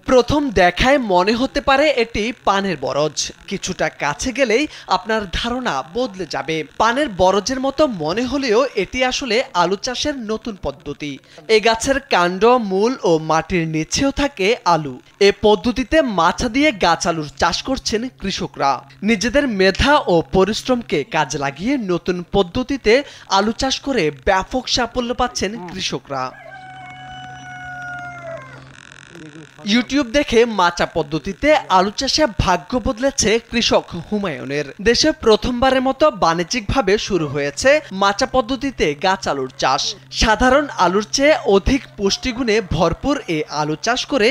প্রথম দেখায় মনে হতে পারে এটি পানের বরজ, কিছুটা কাছে গেলেই আপনার ধারণা বদলে যাবে। পানের বরজের মতো মনে হলেও এটি আসলে আলু চাষের নতুন পদ্ধতি। এই গাছের কাণ্ড, মূল ও মাটির নিচেও থাকে আলু। এ পদ্ধতিতে মাছা দিয়ে গাছ আলুর চাষ করছেন কৃষকরা। নিজেদের মেধা ও পরিশ্রমকে কাজে লাগিয়ে নতুন পদ্ধতিতে আলু চাষ করে ব্যাপক সাফল্য পাচ্ছেন কৃষকরা। ইউটিউব দেখে মাচা পদ্ধতিতে আলু চাষে ভাগ্য বদলেছে কৃষক হুমায়ুনের। দেশে প্রথমবারের মতো বাণিজ্যিকভাবে শুরু হয়েছে মাচা পদ্ধতিতে গাছ আলুর চাষ। সাধারণ আলুর চেয়ে অধিক পুষ্টিগুণে ভরপুর এই আলু চাষ করে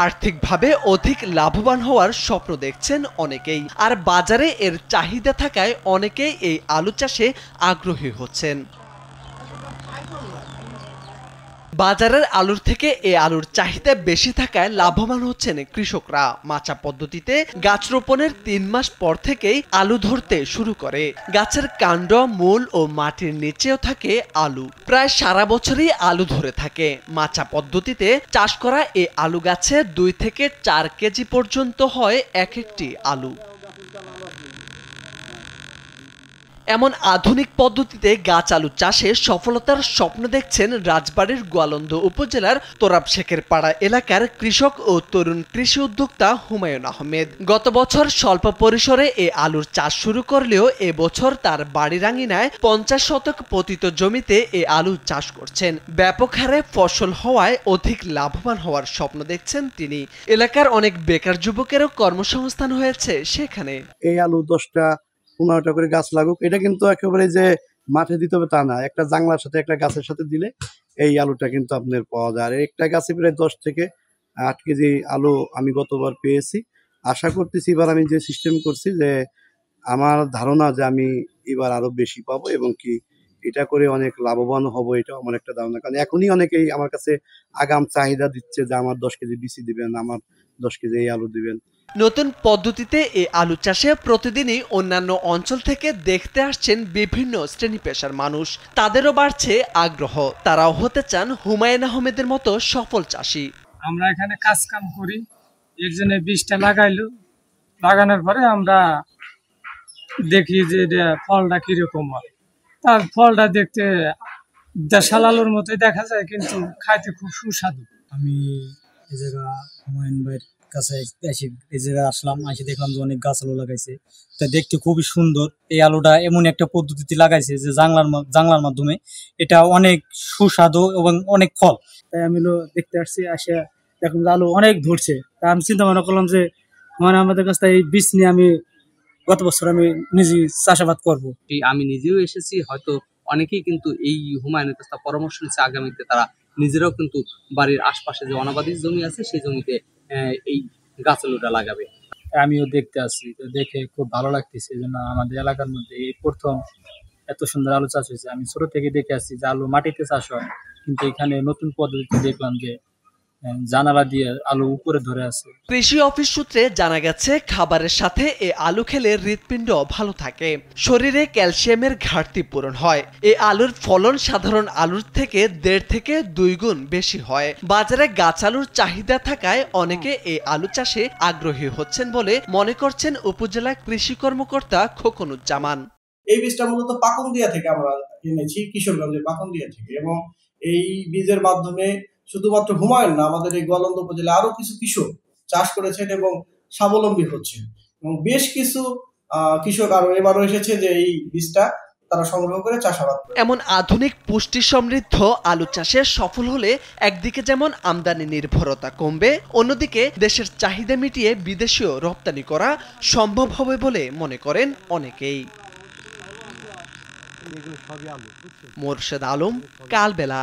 আর্থিকভাবে অধিক লাভবান হওয়ার স্বপ্ন দেখছেন অনেকেই। আর বাজারে এর চাহিদা থাকায় অনেকেই এই আলু চাষে আগ্রহী হচ্ছেন। বাজারের আলুর থেকে এই আলুর চাহিদা বেশি থাকায় লাভবান হচ্ছেন কৃষকরা। মাচা পদ্ধতিতে গাছ রোপণের ৩ মাস পর থেকেই আলু ধরতে শুরু করে। গাছের কাণ্ড, মূল ও মাটির নিচেও থাকে আলু। প্রায় সারা বছরই আলু ধরে থাকে। মাচা পদ্ধতিতে চাষ করা এই আলু গাছে ২ থেকে ৪ কেজি পর্যন্ত হয় এক একটি আলু। এমন আধুনিক পদ্ধতিতে গাছ আলু চাষে সফলতার স্বপ্ন দেখছেন রাজবাড়ীর গোয়ালন্দ উপজেলার তোরাব শেখের পাড়া এলাকার কৃষক ও তরুণ কৃষি উদ্যোক্তা হুমায়ুন আহমেদ। গত বছর স্বল্প পরিসরে এই আলুর চাষ শুরু করলেও এবছর তার বাড়ির আঙিনায় ৫০ শতক পতিত জমিতে এই আলু চাষ করছেন। ব্যাপক হারে ফসল হওয়ায় অধিক লাভবান হওয়ার স্বপ্ন দেখছেন তিনি। এলাকার অনেক বেকার যুবকেরও কর্মসংস্থান হয়েছে সেখানে। এই আলু ১০টা-১৫টা করে গাছ লাগুক, এটা কিন্তু একেবারে যে মাঠে দিতে হবে তা না। একটা জাংলার সাথে একটা গাছের সাথে দিলে এই আলুটা কিন্তু আপনার পাওয়া যায়। আর একটা গাছে প্রায় ১০ থেকে ৮ কেজি আলু আমি গতবার পেয়েছি। আশা করতেছি এবার আমি যে সিস্টেম করছি, যে আমার ধারণা যে আমি এবার আরো বেশি পাবো এবং কি এটা করে অনেক লাভবান হব, এটা আমার একটা ধারণা। কারণ এখনই অনেকেই আমার কাছে আগাম চাহিদা দিচ্ছে যে আমার ১০ কেজি বিচি দিবেন, আমার ১০ কেজি এই আলু দিবেন। নতুন পদ্ধতিতে এই আলু চাষে প্রতিদিনই অন্যান্য অঞ্চল থেকে দেখতে আসছেন বিভিন্ন শ্রেণী পেশার মানুষ। তাদেরও বাড়ছে আগ্রহ। তারাও হতে চান হুমায়ুন আহমেদের মতো সফল চাষি। আমরা এখানে কাজ কাম করি, এর জন্য বীজটা লাগাইলো, লাগানোর পরে আমরা দেখি যে ফলটা কিরকম হয়। তার ফলটা দেখতে দেশাল আলুর মতোই দেখা যায়, কিন্তু খাইতে খুব সুস্বাদু। আমি এই জায়গা হুমায়ুন ভাইয়ের কাছে এই জায়গায় আসলাম, এসে দেখলাম যে অনেক গাছ আলু লাগাইছে। তা দেখতে খুবই সুন্দর। এই আলুটা এমন একটা পদ্ধতিতে লাগাইছে যে জাংলার মাধ্যমে, এটা অনেক সুস্বাদু এবং অনেক ফল। তাই আমি দেখতে আসছি, আসে দেখলাম যে আলু অনেক ধরছে। তা আমি চিন্তা ভাবনা করলাম যে আমাদের কাছ থেকে এই বীজ নিয়ে আমি গত বছর আমি নিজে চাষাবাদ করবো। আমি নিজেও এসেছি, হয়তো অনেকেই কিন্তু এই হুমায়ুনের কাছে পরামর্শ নিচ্ছে, আগামীতে তারা নিজেরাও কিন্তু বাড়ির আশপাশে যে অনাবাদি জমি আছে সেই জমিতে এই গাছ আলুটা লাগাবে। আমিও দেখতে আসছি, তো দেখে খুব ভালো লাগতেছে। এই জন্য আমাদের এলাকার মধ্যে এই প্রথম এত সুন্দর আলু চাষ হয়েছে। আমি ছোট থেকে দেখে আসছি যে আলু মাটিতে চাষ হয়, কিন্তু এখানে নতুন পদ্ধতিতে দেখলাম যে জানালা দিয়ে আলু উপরে ধরে আছে। কৃষি অফিস সূত্রে জানা গেছে, খাবারের সাথে এই আলু খেলে হৃৎপিণ্ড ভালো থাকে, শরীরে ক্যালসিয়ামের ঘাটতি পূরণ হয়। এই আলুর ফলন সাধারণ আলুর থেকে ১.৫ থেকে ২ গুণ বেশি হয়। বাজারে গাছ আলুর চাহিদা থাকায় অনেকে এই আলু চাষে আগ্রহী হচ্ছেন বলে মনে করছেন উপজেলা কৃষি কর্মকর্তা খোকনুজ্জামান। এই বীজটা মূলত পাকুন্দিয়া থেকে আমরা এনেছি, কিশোরগঞ্জের পাকুন্দিয়া থেকে, এবং এই বীজের মাধ্যমে শুধুমাত্র হুমায়ুন না, আমাদের এই গোয়ালন্দ উপজেলা আরো কিছু কৃষক চাষ করেছেন এবং স্বাবলম্বী হচ্ছেন। এবং বেশ কিছু কৃষক আরো এবারও এসেছে যে এই বীজটা তারা সংগ্রহ করে চাষাবাদ করে। এমন আধুনিক পুষ্টি সমৃদ্ধ আলু চাষে সফল হলে একদিকে যেমন আমদানি নির্ভরতা কমবে, অন্যদিকে দেশের চাহিদা মিটিয়ে বিদেশেও রপ্তানি করা সম্ভব হবে বলে মনে করেন অনেকেই। মোরশেদ আলম, কালবেলা।